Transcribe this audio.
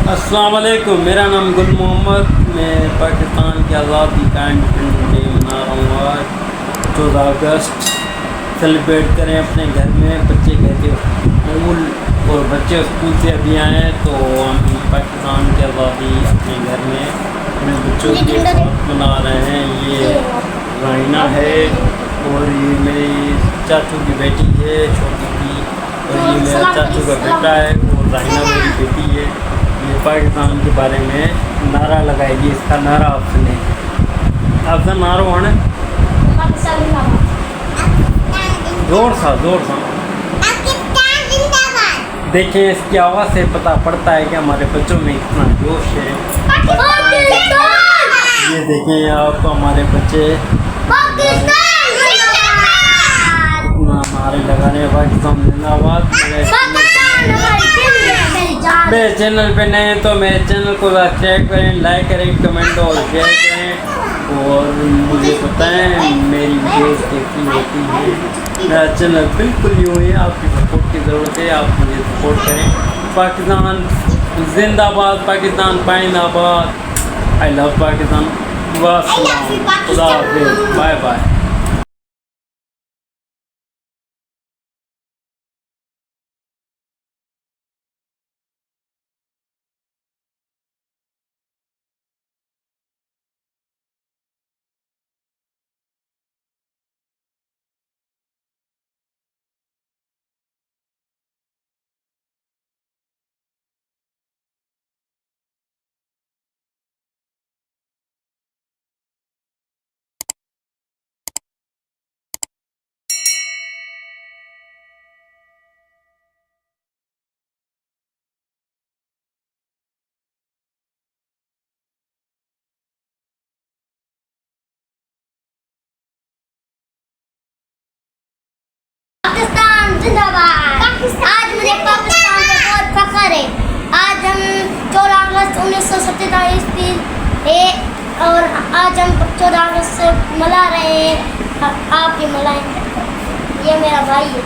अस्सलाम वालेकुम, मेरा नाम गुल मोहम्मद। मैं पाकिस्तान की आज़ादी का इंडिपेंडेंस डे मना रहा हूँ आज 14 अगस्त। सेलिब्रेट करें अपने घर में। बच्चे गए थे स्कूल और बच्चे स्कूल से अभी आए हैं, तो हम पाकिस्तान की आज़ादी अपने घर में अपने बच्चों के साथ मना रहे हैं। ये राइना है और ये मेरी चाचू की बेटी है छोटी की, और ये मेरा चाचू का बेटा है और राइना मेरी बेटी है। ये पाकिस्तान के बारे में नारा लगाएगी। इसका नारा ऑप्शन है, ऑप्शन नारो है जोर सा देखिए, इसकी आवाज़ से पता पड़ता है कि हमारे बच्चों में इतना जोश है। ये देखें आप, हमारे बच्चे इतना नारे लगा रहे हैं पाकिस्तान जिंदाबाद। मेरे चैनल पे नए हैं तो मेरे चैनल को सब्सक्राइब करें, लाइक करें, कमेंट और शेयर करें, और मुझे बताएं मेरी वीडियोस कैसी होती है। मेरा चैनल बिल्कुल न्यू है, आपकी सपोर्ट की ज़रूरत है, आप मुझे सपोर्ट करें। पाकिस्तान जिंदाबाद, पाकिस्तान पाइंदाबाद। I love Pakistan. खुदा हाफिज़, बाय बाय। पाकिस्तान जिंदाबाद। आज मुझे पाकिस्तान पर बहुत फख्र है। आज हम 14 अगस्त 1947 है और आज हम 14 अगस्त मना रहे हैं। आप भी मनाएं। ये मेरा भाई है।